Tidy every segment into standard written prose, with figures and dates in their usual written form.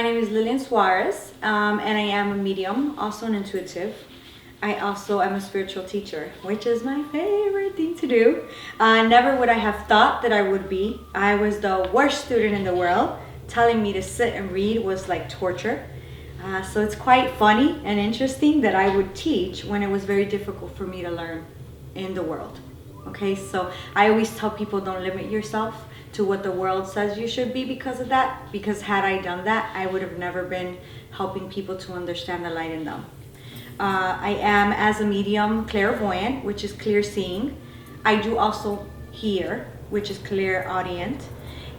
name is Lillian Suarez, and I am a medium, also an intuitive. I also am a spiritual teacher, which is my favorite thing to do. Never would I have thought that I would be. I was the worst student in the world. Telling me to sit and read was like torture. So it's quite funny and interesting that I would teach when it was very difficult for me to learn in the world. Okay, so I always tell people, don't limit yourself to what the world says you should be because of that. Because had I done that, I would have never been helping people to understand the light in them. I am, as a medium, clairvoyant, which is clear seeing. I do also hear, which is clairaudient,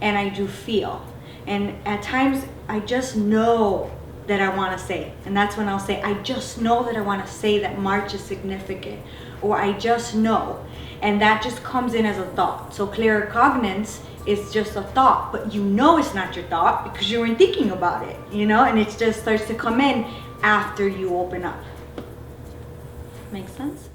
and I do feel. And at times, I just know that I want to say. And that's when I'll say, I just know that I want to say that March is significant. Or I just know. And that just comes in as a thought. So claircognizance is just a thought, but you know it's not your thought because you weren't thinking about it, you know? And it just starts to come in after you open up. Makes sense?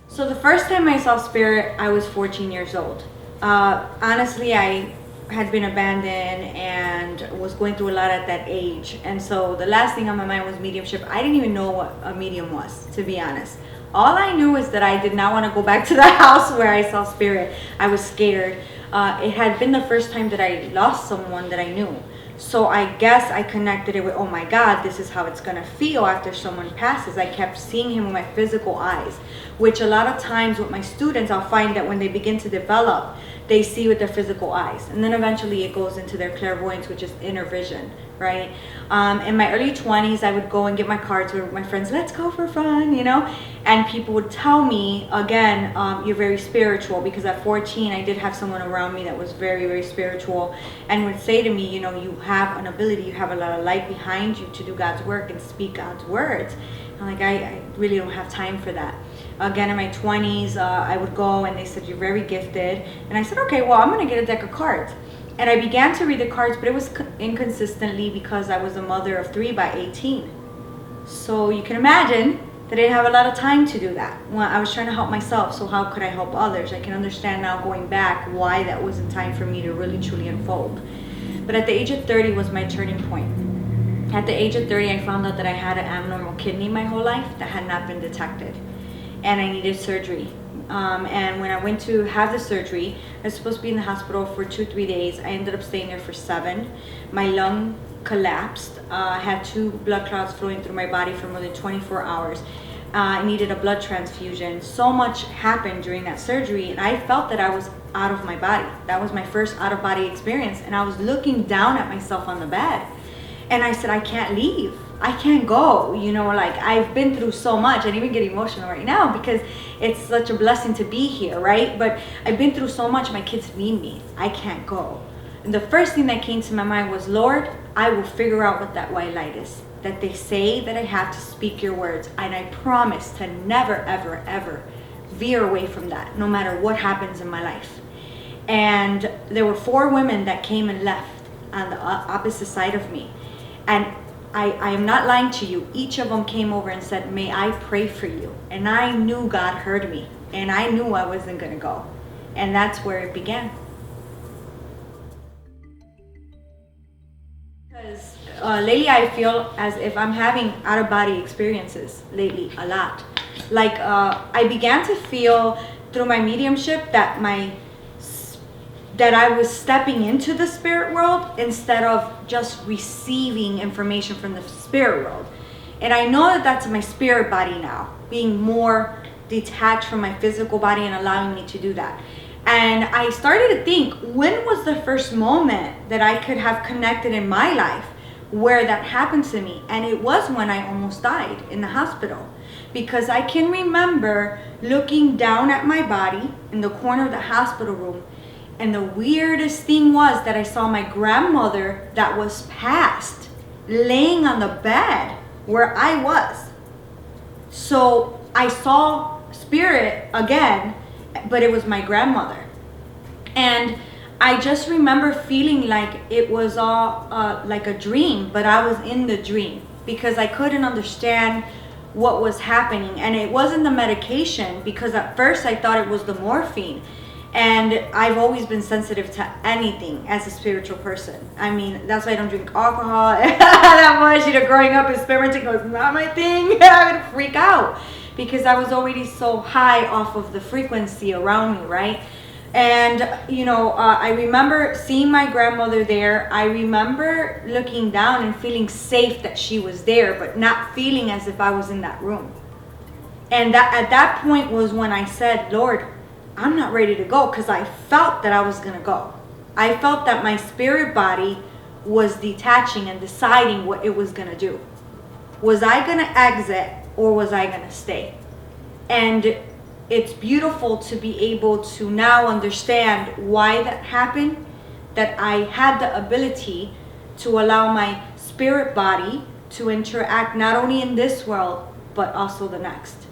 So the first time I saw spirit, I was 14 years old. Honestly, I had been abandoned and was going through a lot at that age. And so the last thing on my mind was mediumship. I didn't even know what a medium was, to be honest. All I knew is that I did not want to go back to the house where I saw spirit. I was scared. It had been the first time that I lost someone that I knew. So I guess I connected it with, oh my God, this is how it's going to feel after someone passes. I kept seeing him with my physical eyes, which a lot of times with my students, I'll find that when they begin to develop, they see with their physical eyes. And then eventually it goes into their clairvoyance, which is inner vision, right? In my early 20s, I would go and get my cards with my friends, let's go for fun, you know? And people would tell me, again, you're very spiritual, because at 14, I did have someone around me that was very, very spiritual and would say to me, you know, you have an ability, you have a lot of light behind you to do God's work and speak God's words. I'm like, I really don't have time for that. Again, in my 20s, I would go and they said, you're very gifted. And I said, okay, well, I'm going to get a deck of cards. And I began to read the cards, but it was inconsistently because I was a mother of 3 by 18. So you can imagine that I didn't have a lot of time to do that. Well, I was trying to help myself, so how could I help others? I can understand now going back why that wasn't time for me to really truly unfold. But at the age of 30 was my turning point. At the age of 30, I found out that I had an abnormal kidney my whole life that had not been detected. And I needed surgery. And when I went to have the surgery, I was supposed to be in the hospital for 2-3 days. I ended up staying there for 7. My lung collapsed. I had 2 blood clots flowing through my body for more than 24 hours. I needed a blood transfusion. So much happened during that surgery, and I felt that I was out of my body. That was my first out-of-body experience. And I was looking down at myself on the bed. And I said, I can't leave. I can't go, you know, like I've been through so much. I even get emotional right now because it's such a blessing to be here, right? But I've been through so much. My kids need me. I can't go. And the first thing that came to my mind was, Lord, I will figure out what that white light is. That they say that I have to speak your words. And I promise to never, ever, ever veer away from that, no matter what happens in my life. And there were 4 women that came and left on the opposite side of me. And I am not lying to you. Each of them came over and said, may I pray for you? And I knew God heard me. And I knew I wasn't going to go. And that's where it began. Because lately I feel as if I'm having out-of-body experiences lately a lot. Like I began to feel through my mediumship that I was stepping into the spirit world instead of just receiving information from the spirit world. And I know that that's my spirit body now, being more detached from my physical body and allowing me to do that. And I started to think, when was the first moment that I could have connected in my life where that happened to me? And it was when I almost died in the hospital. Because I can remember looking down at my body in the corner of the hospital room. And the weirdest thing was that I saw my grandmother that was passed laying on the bed where I was. So I saw spirit again, but it was my grandmother. And I just remember feeling like it was all like a dream, but I was in the dream because I couldn't understand what was happening. And it wasn't the medication, because at first I thought it was the morphine. And I've always been sensitive to anything as a spiritual person. I mean, that's why I don't drink alcohol that much. Growing up, experimenting was not my thing. I would freak out because I was already so high off of the frequency around me, right? And, I remember seeing my grandmother there. I remember looking down and feeling safe that she was there, but not feeling as if I was in that room. And that at that point was when I said, Lord, I'm not ready to go, because I felt that I was going to go. I felt that my spirit body was detaching and deciding what it was going to do. Was I going to exit or was I going to stay? And it's beautiful to be able to now understand why that happened, that I had the ability to allow my spirit body to interact not only in this world, but also the next.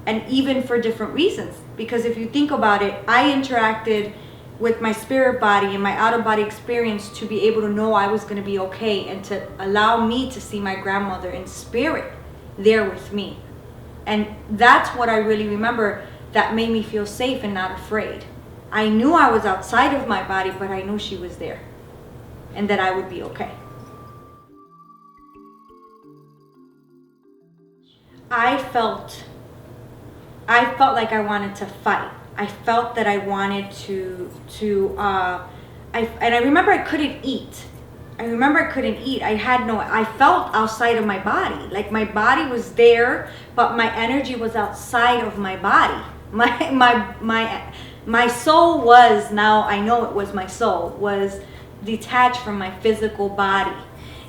And even for different reasons. Because if you think about it, I interacted with my spirit body and my out-of-body experience to be able to know I was going to be okay, and to allow me to see my grandmother in spirit there with me. And that's what I really remember that made me feel safe and not afraid. I knew I was outside of my body, but I knew she was there and that I would be okay. I felt like I wanted to fight. I felt that I wanted and I remember I couldn't eat. I felt outside of my body. Like my body was there, but my energy was outside of my body. My soul was, now I know it was my soul, was detached from my physical body.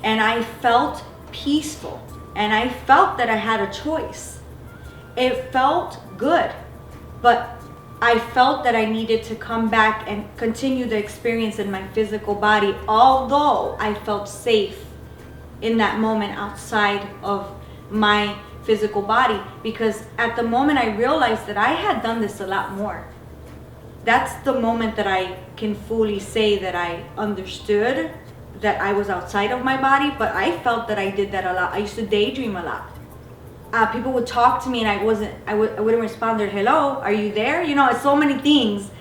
And I felt peaceful. And I felt that I had a choice. It felt good, but I felt that I needed to come back and continue the experience in my physical body, although I felt safe in that moment outside of my physical body, because at the moment I realized that I had done this a lot more. That's the moment that I can fully say that I understood that I was outside of my body, but I felt that I did that a lot. I used to daydream a lot. People would talk to me and I wouldn't respond. They're, hello, are you there? It's so many things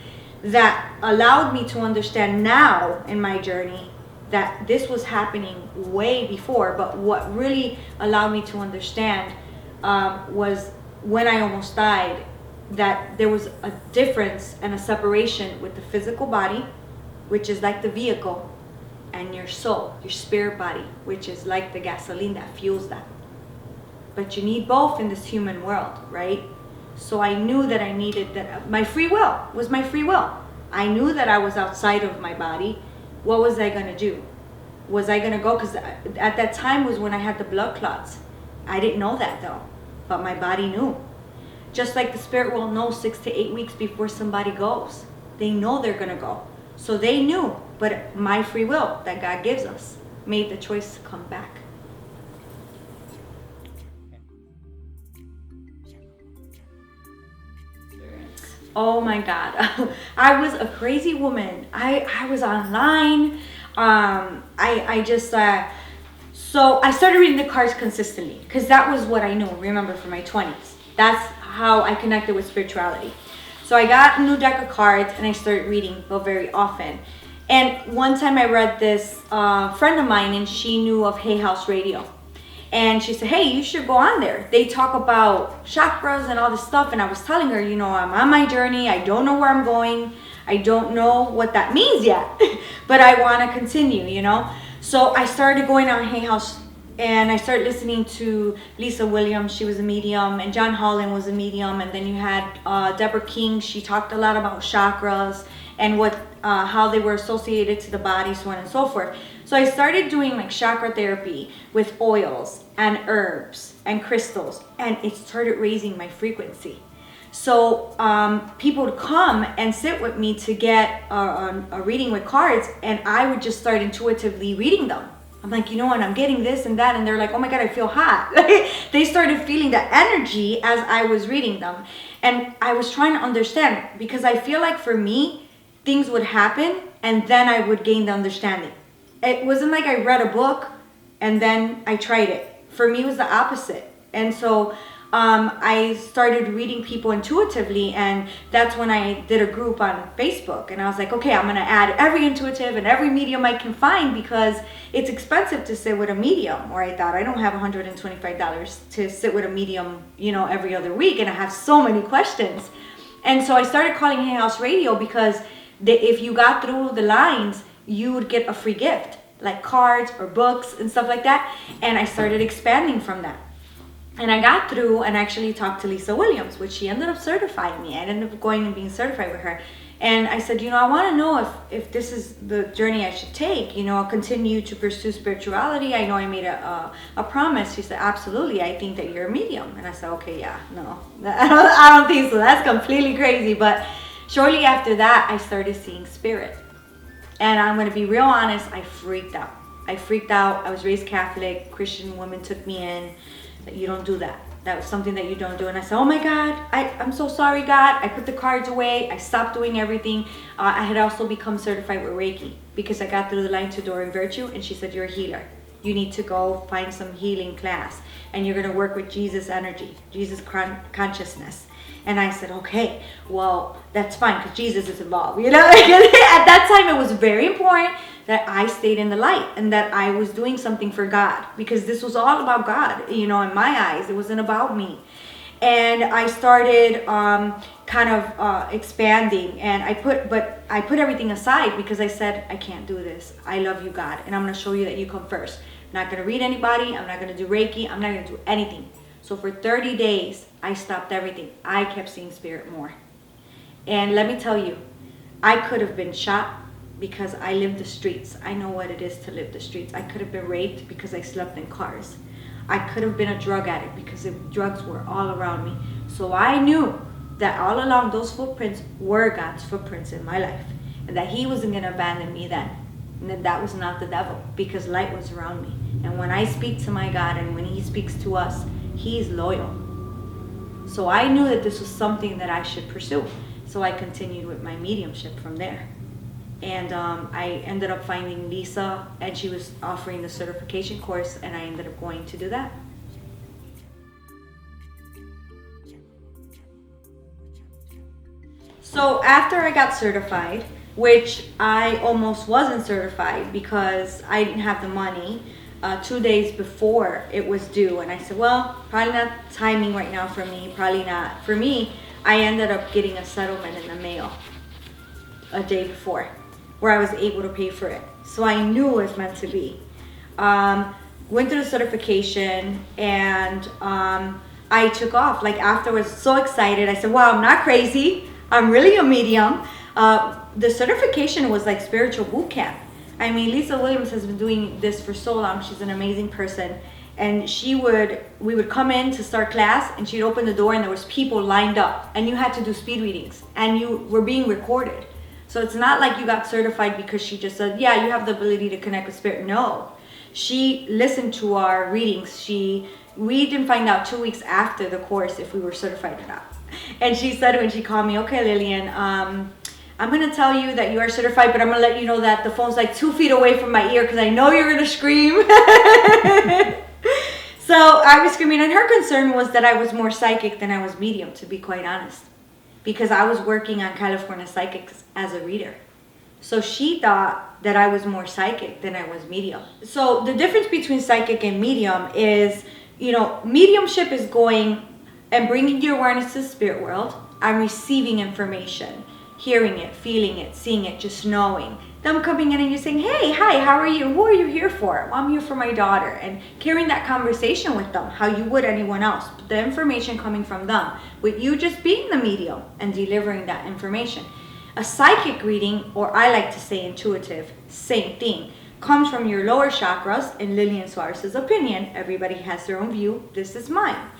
that allowed me to understand now in my journey that this was happening way before. But what really allowed me to understand was when I almost died, that there was a difference and a separation with the physical body, which is like the vehicle, and your soul, your spirit body, which is like the gasoline that fuels that. But you need both in this human world, right? So I knew that I needed that. My free will was my free will. I knew that I was outside of my body. What was I going to do? Was I going to go? Because at that time was when I had the blood clots. I didn't know that though, but my body knew. Just like the spirit world knows 6 to 8 weeks before somebody goes. They know they're going to go. So they knew, but my free will that God gives us made the choice to come back. Oh my God. I was a crazy woman. I was online. So I started reading the cards consistently because that was what I knew, remember, from my 20s. That's how I connected with spirituality. So I got a new deck of cards and I started reading, but very often. And one time I read this friend of mine, and she knew of Hay House Radio. And she said, hey, you should go on there. They talk about chakras and all this stuff. And I was telling her, I'm on my journey. I don't know where I'm going. I don't know what that means yet, but I want to continue, So I started going on Hay House, and I started listening to Lisa Williams. She was a medium, and John Holland was a medium. And then you had Deborah King. She talked a lot about chakras and how they were associated to the body, so on and so forth. So I started doing like chakra therapy with oils and herbs and crystals, and it started raising my frequency. So people would come and sit with me to get a reading with cards, and I would just start intuitively reading them. I'm like, and I'm getting this and that, and they're like, oh my God, I feel hot. They started feeling the energy as I was reading them. And I was trying to understand, because I feel like for me, things would happen and then I would gain the understanding. It wasn't like I read a book and then I tried it. For me, it was the opposite. And so I started reading people intuitively, and that's when I did a group on Facebook. And I was like, okay, I'm going to add every intuitive and every medium I can find, because it's expensive to sit with a medium. Or I thought, I don't have $125 to sit with a medium, every other week, and I have so many questions. And so I started calling Hay House Radio, because if you got through the lines, you would get a free gift, like cards or books and stuff like that. And I started expanding from that. And I got through and actually talked to Lisa Williams, which she ended up certifying me. I ended up going and being certified with her. And I said, I want to know if this is the journey I should take, I'll continue to pursue spirituality. I know I made a promise. She said, absolutely. I think that you're a medium. And I said, okay, yeah, no, I don't think so. That's completely crazy. But shortly after that, I started seeing spirit. And I'm going to be real honest, I freaked out. I was raised Catholic. Christian women took me in. That you don't do that. That was something that you don't do. And I said, oh my God, I'm so sorry, God. I put the cards away. I stopped doing everything. I had also become certified with Reiki, because I got through the line to Doreen Virtue, and she said, you're a healer. You need to go find some healing class, and you're going to work with Jesus energy, Jesus consciousness. And I said, okay, well, that's fine, because Jesus is involved. At that time, it was very important that I stayed in the light and that I was doing something for God, because this was all about God, in my eyes. It wasn't about me. And I started expanding, and I put everything aside, because I said, I can't do this. I love you, God, and I'm going to show you that you come first. I'm not going to read anybody. I'm not going to do Reiki. I'm not going to do anything. So for 30 days, I stopped everything. I kept seeing spirit more. And let me tell you, I could have been shot, because I lived the streets. I know what it is to live the streets. I could have been raped, because I slept in cars. I could have been a drug addict, because the drugs were all around me. So I knew that all along those footprints were God's footprints in my life, and that He wasn't going to abandon me then. And that was not the devil, because light was around me. And when I speak to my God, and when He speaks to us, He's loyal. So I knew that this was something that I should pursue. So I continued with my mediumship from there. And I ended up finding Lisa, and she was offering the certification course, and I ended up going to do that. So after I got certified, which I almost wasn't certified because I didn't have the money, 2 days before it was due, and I said, well, probably not timing right now for me, probably not. For me, I ended up getting a settlement in the mail a day before, where I was able to pay for it. So I knew it was meant to be. Went through the certification, and I took off. Like afterwards, so excited. I said, wow, I'm not crazy. I'm really a medium. The certification was like spiritual boot camp. I mean, Lisa Williams has been doing this for so long. She's an amazing person. And we would come in to start class, and she'd open the door, and there was people lined up, and you had to do speed readings, and you were being recorded. So it's not like you got certified because she just said, yeah, you have the ability to connect with spirit. No, she listened to our readings. We didn't find out 2 weeks after the course if we were certified or not. And she said when she called me, okay, Lillian, I'm going to tell you that you are certified, but I'm going to let you know that the phone's like 2 feet away from my ear because I know you're going to scream. So I was screaming, and her concern was that I was more psychic than I was medium, to be quite honest, because I was working on California Psychics as a reader. So she thought that I was more psychic than I was medium. So the difference between psychic and medium is, mediumship is going and bringing your awareness to the spirit world. I'm receiving information, hearing it, feeling it, seeing it, just knowing. Them coming in and you saying, hey, hi, how are you? Who are you here for? Well, I'm here for my daughter. And carrying that conversation with them, how you would anyone else. The information coming from them, with you just being the medium and delivering that information. A psychic reading, or I like to say intuitive, same thing, comes from your lower chakras. In Lillian Suarez's opinion, everybody has their own view. This is mine.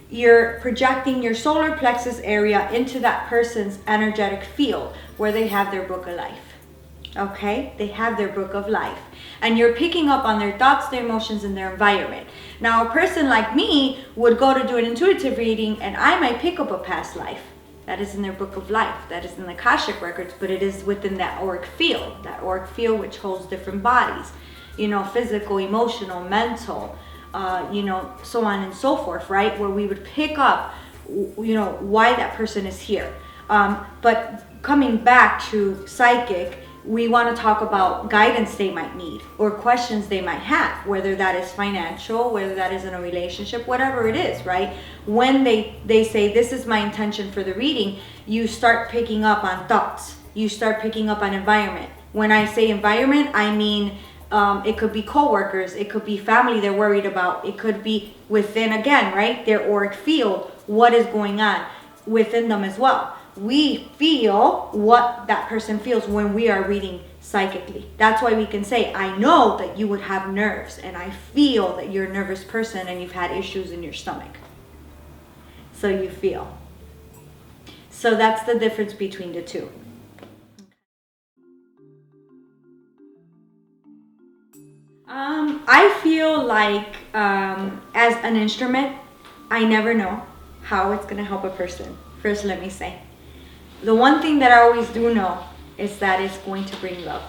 You're projecting your solar plexus area into that person's energetic field where they have their book of life. Okay? They have their book of life. And you're picking up on their thoughts, their emotions, and their environment. Now, a person like me would go to do an intuitive reading, and I might pick up a past life. That is in their book of life. That is in the Akashic records, but it is within that auric field. That auric field which holds different bodies. Physical, emotional, mental, so on and so forth, right? Where we would pick up, why that person is here. But coming back to psychic, we want to talk about guidance they might need or questions they might have, whether that is financial, whether that is in a relationship, whatever it is, right? When they say, this is my intention for the reading, you start picking up on thoughts. You start picking up on environment. When I say environment, I mean, it could be coworkers, it could be family they're worried about, it could be within, again, right, their auric field, what is going on within them as well. We feel what that person feels when we are reading psychically. That's why we can say, I know that you would have nerves, and I feel that you're a nervous person and you've had issues in your stomach. So you feel. So that's the difference between the two. I feel like as an instrument, I never know how it's going to help a person. First, let me say. The one thing that I always do know is that it's going to bring love.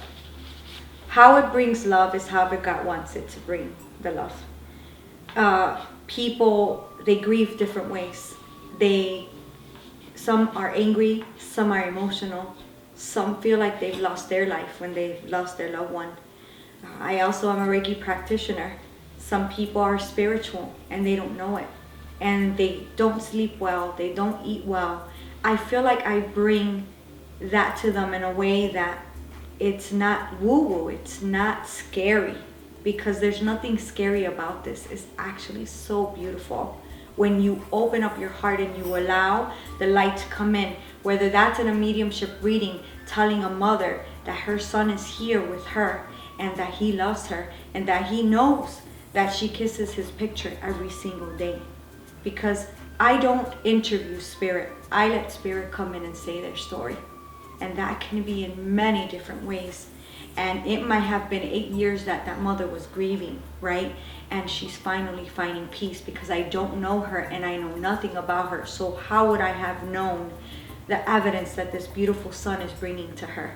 How it brings love is however God wants it to bring the love. People, they grieve different ways. Some are angry, some are emotional, some feel like they've lost their life when they've lost their loved one. I also am a Reiki practitioner. Some people are spiritual and they don't know it. And they don't sleep well, they don't eat well. I feel like I bring that to them in a way that it's not woo-woo, it's not scary, because there's nothing scary about this. It's actually so beautiful. When you open up your heart and you allow the light to come in, whether that's in a mediumship reading, telling a mother that her son is here with her and that he loves her and that he knows that she kisses his picture every single day. Because I don't interview spirit. I let spirit come in and say their story. And that can be in many different ways. And it might have been 8 years that mother was grieving, right? And she's finally finding peace, because I don't know her and I know nothing about her. So how would I have known the evidence that this beautiful son is bringing to her?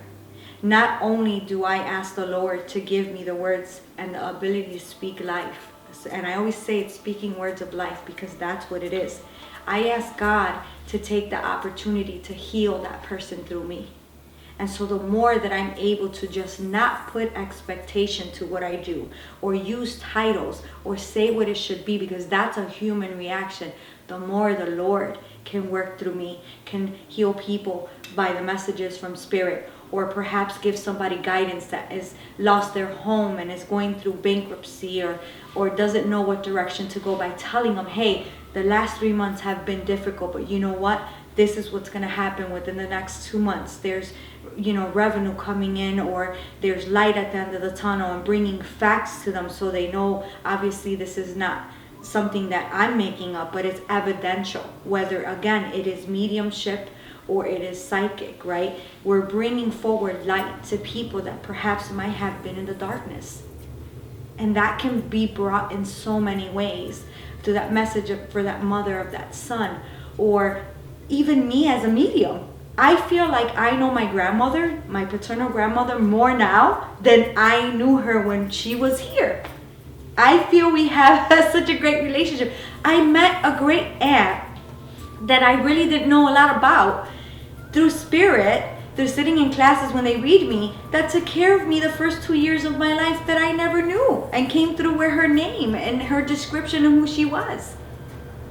Not only do I ask the Lord to give me the words and the ability to speak life, and I always say it's speaking words of life, because that's what it is. I ask God to take the opportunity to heal that person through me. And so the more that I'm able to just not put expectation to what I do, or use titles, or say what it should be, because that's a human reaction, the more the Lord can work through me, can heal people by the messages from spirit, or perhaps give somebody guidance that has lost their home and is going through bankruptcy, or doesn't know what direction to go, by telling them, hey, the last 3 months have been difficult, but you know what? This is what's going to happen within the next 2 months. There's, revenue coming in, or there's light at the end of the tunnel, and bringing facts to them so they know, obviously, this is not something that I'm making up, but it's evidential. Whether, again, it is mediumship or it is psychic, right? We're bringing forward light to people that perhaps might have been in the darkness. And that can be brought in so many ways, to that message for that mother of that son, or even me as a medium. I feel like I know my grandmother, my paternal grandmother, more now than I knew her when she was here. I feel we have such a great relationship. I met a great aunt that I really didn't know a lot about through spirit, through sitting in classes when they read me, that took care of me the first 2 years of my life that I never knew, and came through with her name and her description of who she was.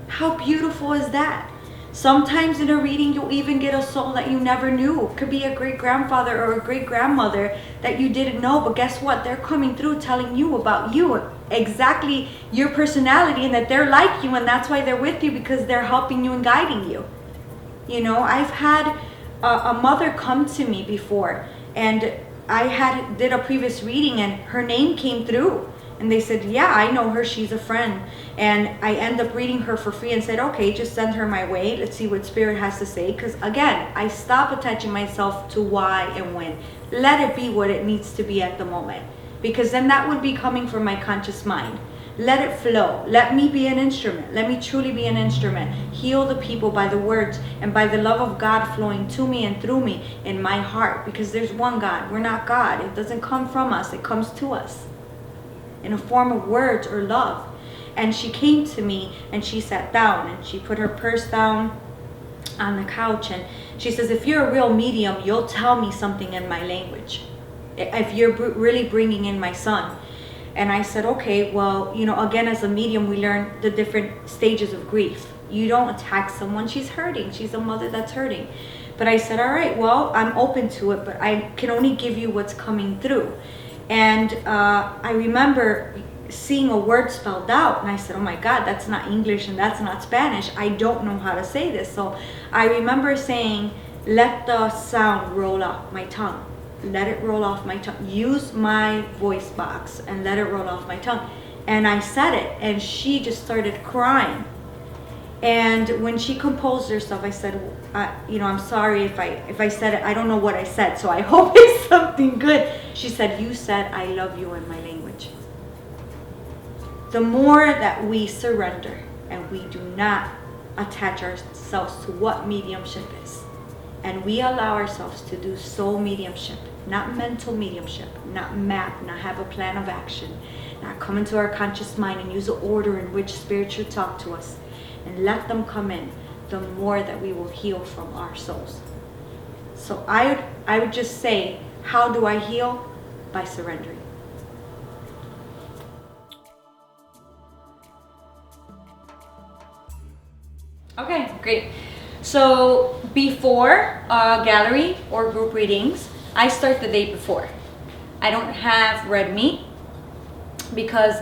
How beautiful is that? Sometimes in a reading, you'll even get a soul that you never knew. It could be a great-grandfather or a great-grandmother that you didn't know, but guess what? They're coming through telling you about you, exactly your personality, and that they're like you, and that's why they're with you, because they're helping you and guiding you. I've had a mother come to me before, and I did a previous reading, and her name came through. And they said, yeah, I know her, she's a friend. And I end up reading her for free and said, okay, just send her my way. Let's see what spirit has to say. Because again, I stop attaching myself to why and when. Let it be what it needs to be at the moment. Because then that would be coming from my conscious mind. Let it flow. Let me be an instrument. Let me truly be an instrument. Heal the people by the words and by the love of God flowing to me and through me in my heart. Because there's one God. We're not God. It doesn't come from us. It comes to us in a form of words or love. And she came to me and she sat down and she put her purse down on the couch, and she says, if you're a real medium, you'll tell me something in my language, if you're really bringing in my son. And I said, okay, well, again, as a medium, we learn the different stages of grief. You don't attack someone. She's hurting. She's a mother that's hurting. But I said, all right, well, I'm open to it, but I can only give you what's coming through. And I remember seeing a word spelled out, and I said, oh my God, that's not English and that's not Spanish. I don't know how to say this. So I remember saying, let the sound roll off my tongue. Let it roll off my tongue. Use my voice box and let it roll off my tongue. And I said it, and she just started crying. And when she composed herself, I said, I'm sorry if I said it. I don't know what I said, so I hope it's something good. She said, you said I love you in my language. The more that we surrender and we do not attach ourselves to what mediumship is, and we allow ourselves to do soul mediumship, not mental mediumship, not map, not have a plan of action, not come into our conscious mind and use the order in which spirit should talk to us, and let them come in, the more that we will heal from our souls. So I would just say, how do I heal? By surrendering. Okay, great. So before gallery or group readings, I start the day before. I don't have red meat because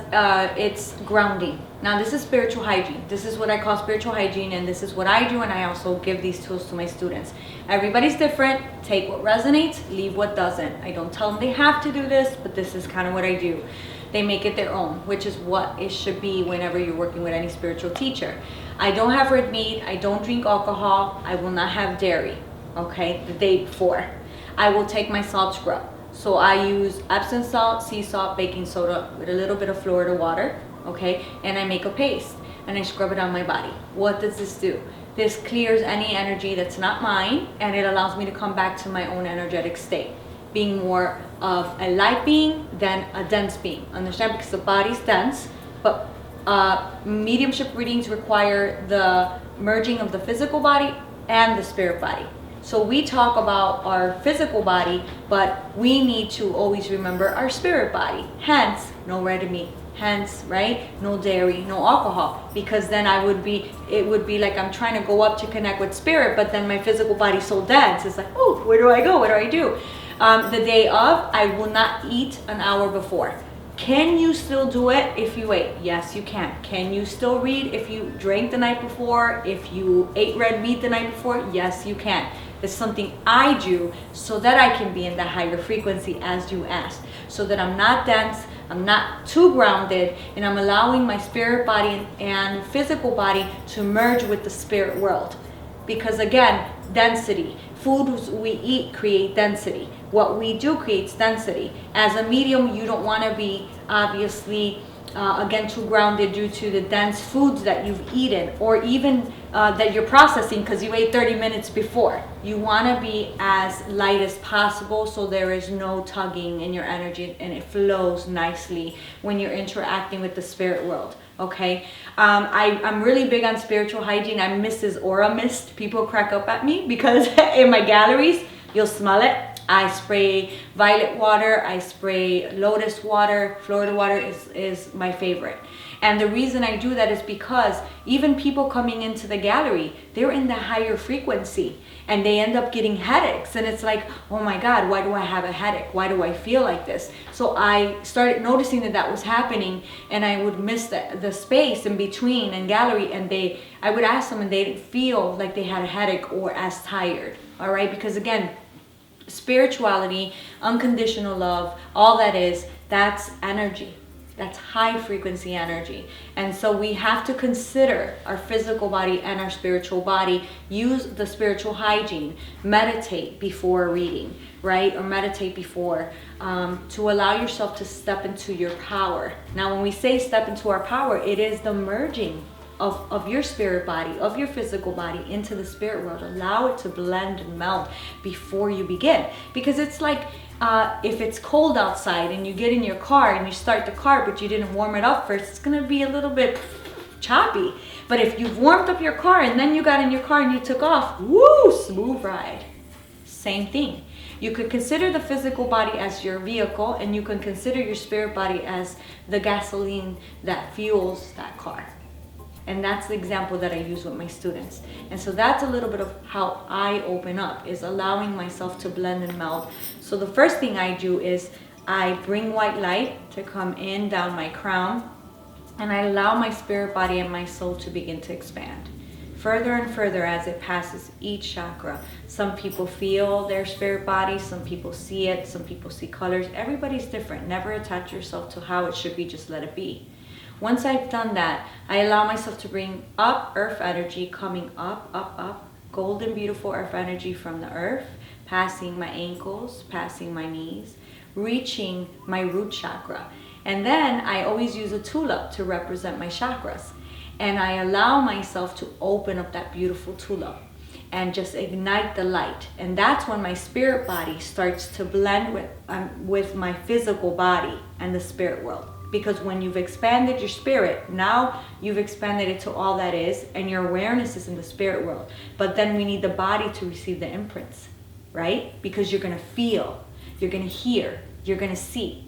it's grounding. Now this is spiritual hygiene. This is what I call spiritual hygiene, and this is what I do, and I also give these tools to my students. Everybody's different. Take what resonates, leave what doesn't. I don't tell them they have to do this, but this is kind of what I do. They make it their own, which is what it should be whenever you're working with any spiritual teacher. I don't have red meat. I don't drink alcohol. I will not have dairy, okay, the day before. I will take my salt scrub. So I use Epsom salt, sea salt, baking soda with a little bit of Florida water, okay, and I make a paste and I scrub it on my body. What does this do? This clears any energy that's not mine, and it allows me to come back to my own energetic state, being more of a light being than a dense being. Understand? Because the body's dense, but mediumship readings require the merging of the physical body and the spirit body. So we talk about our physical body, but we need to always remember our spirit body. Hence, no red meat. Hence, right? No dairy, no alcohol. Because then it would be like I'm trying to go up to connect with spirit, but then my physical body's so dense. It's like, oh, where do I go? What do I do? The day of, I will not eat an hour before. Can you still do it if you ate? Yes, you can. Can you still read if you drank the night before? If you ate red meat the night before? Yes, you can. It's something I do so that I can be in that higher frequency as you asked. So that I'm not dense, I'm not too grounded, and I'm allowing my spirit body and physical body to merge with the spirit world. Because again, density. Foods we eat create density. What we do creates density. As a medium, you don't want to be obviously again too grounded due to the dense foods that you've eaten, or even that you're processing because you ate 30 minutes before. You want to be as light as possible so there is no tugging in your energy and it flows nicely when you're interacting with the spirit world. Okay, I'm really big on spiritual hygiene. I'm Mrs. Aura Mist. People crack up at me because in my galleries, you'll smell it. I spray violet water, I spray lotus water, Florida water is my favorite. And the reason I do that is because even people coming into the gallery, they're in the higher frequency and they end up getting headaches. And it's like, oh my God, why do I have a headache? Why do I feel like this? So I started noticing that was happening, and I would miss the space in between and gallery, and I would ask them and they didn't feel like they had a headache or as tired. All right, because again, spirituality, unconditional love, all that's energy. That's high frequency energy. And so we have to consider our physical body and our spiritual body. Use the spiritual hygiene. Meditate before reading, right? Or meditate before to allow yourself to step into your power. Now, when we say step into our power, it is the merging of your spirit body, of your physical body into the spirit world. Allow it to blend and meld before you begin. Because it's like if it's cold outside and you get in your car and you start the car but you didn't warm it up first, it's going to be a little bit choppy. But if you've warmed up your car and then you got in your car and you took off, woo, smooth ride. Same thing. You could consider the physical body as your vehicle, and you can consider your spirit body as the gasoline that fuels that car. And that's the example that I use with my students. And so that's a little bit of how I open up, is allowing myself to blend and meld. So the first thing I do is I bring white light to come in down my crown, and I allow my spirit body and my soul to begin to expand further and further as it passes each chakra. Some people feel their spirit body, some people see it, some people see colors. Everybody's different. Never attach yourself to how it should be, just let it be. Once I've done that, I allow myself to bring up earth energy, coming up, up, up, golden, beautiful earth energy from the earth, passing my ankles, passing my knees, reaching my root chakra. And then I always use a tulip to represent my chakras. And I allow myself to open up that beautiful tulip and just ignite the light. And that's when my spirit body starts to blend with my physical body and the spirit world. Because when you've expanded your spirit, now you've expanded it to all that is, and your awareness is in the spirit world. But then we need the body to receive the imprints, right? Because you're going to feel, you're going to hear, you're going to see.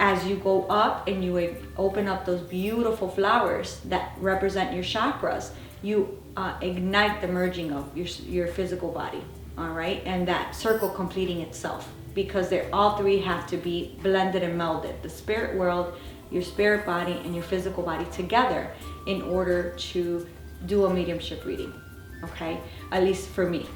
As you go up and you open up those beautiful flowers that represent your chakras, you ignite the merging of your physical body, all right? And that circle completing itself, because they're all three have to be blended and melded. The spirit world, your spirit body, and your physical body together in order to do a mediumship reading, okay? At least for me.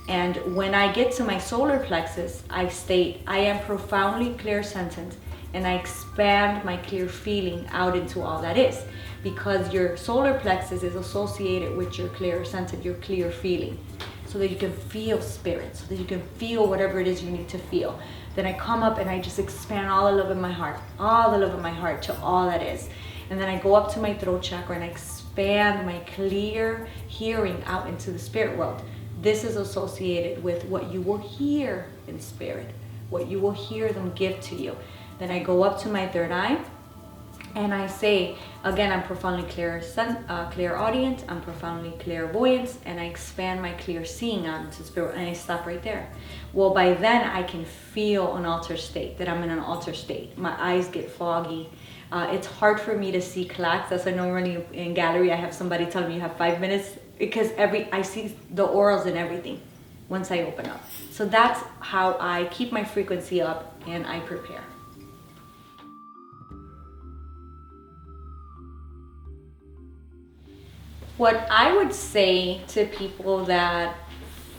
And when I get to my solar plexus, I state, I am profoundly clairsentient, and I expand my clear feeling out into all that is, because your solar plexus is associated with your clairsentient, your clear feeling, so that you can feel spirit, so that you can feel whatever it is you need to feel. Then I come up and I just expand all the love in my heart, all the love in my heart to all that is. And then I go up to my throat chakra and I expand my clear hearing out into the spirit world. This is associated with what you will hear in spirit, what you will hear them give to you. Then I go up to my third eye and I say, again, I'm profoundly clairaudient, I'm profoundly clairvoyant, and I expand my clear seeing out into spirit, and I stop right there. Well, by then I can feel an altered state, that I'm in an altered state. My eyes get foggy. It's hard for me to see clacks. That's why normally in gallery I have somebody tell me you have 5 minutes, because I see the orals and everything once I open up. So that's how I keep my frequency up and I prepare. What I would say to people that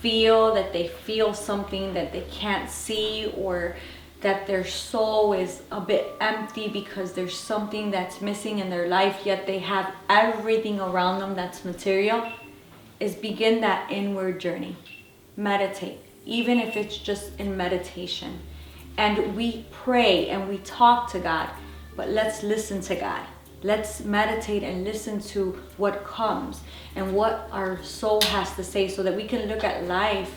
they feel something that they can't see, or that their soul is a bit empty because there's something that's missing in their life, yet they have everything around them that's material, is begin that inward journey. Meditate, even if it's just in meditation. And we pray and we talk to God, but let's listen to God. Let's meditate and listen to what comes and what our soul has to say, so that we can look at life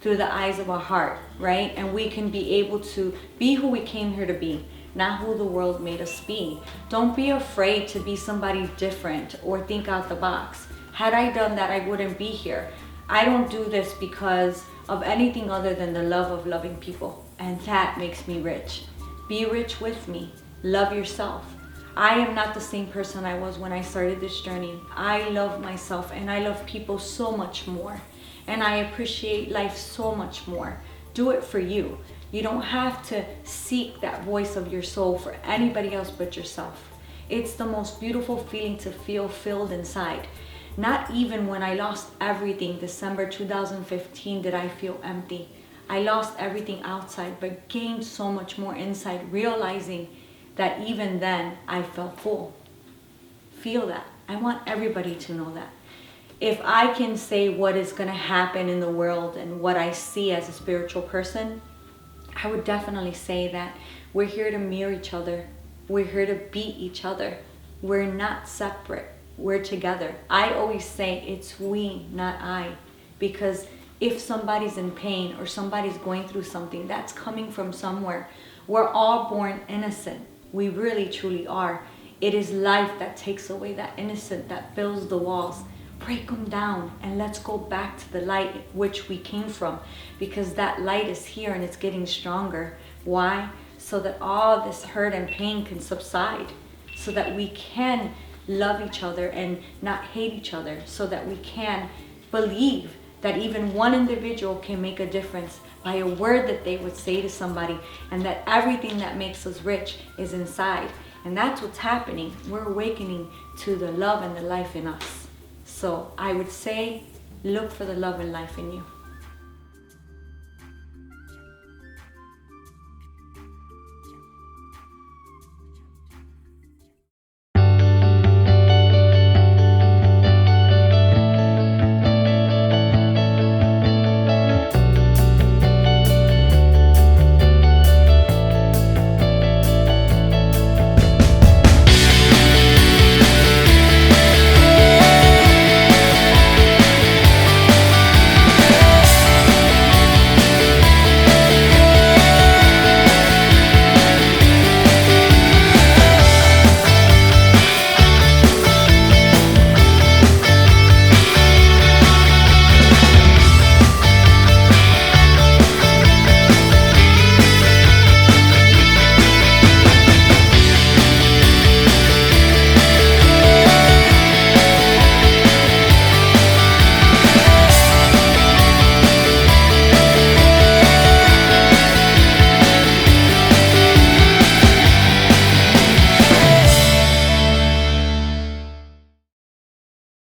through the eyes of our heart, right? And we can be able to be who we came here to be, not who the world made us be. Don't be afraid to be somebody different or think out the box. Had I done that, I wouldn't be here. I don't do this because of anything other than the love of loving people, and that makes me rich. Be rich with me. Love yourself. I am not the same person I was when I started this journey. I love myself and I love people so much more. And I appreciate life so much more. Do it for you. You don't have to seek that voice of your soul for anybody else but yourself. It's the most beautiful feeling to feel filled inside. Not even when I lost everything, December 2015, did I feel empty. I lost everything outside, but gained so much more inside, realizing that even then I felt full. Feel that. I want everybody to know that. If I can say what is going to happen in the world and what I see as a spiritual person, I would definitely say that we're here to mirror each other. We're here to beat each other. We're not separate. we're together. I always say it's we, not I, because if somebody's in pain or somebody's going through something, that's coming from somewhere. We're all born innocent. We really truly are. It is life that takes away that innocence, that fills the walls. Break them down and let's go back to the light which we came from, because that light is here and it's getting stronger. Why? So that all this hurt and pain can subside, so that we can love each other and not hate each other, so that we can believe that even one individual can make a difference by a word that they would say to somebody, and that everything that makes us rich is inside. And that's what's happening. We're awakening to the love and the life in us. So I would say, look for the love and life in you.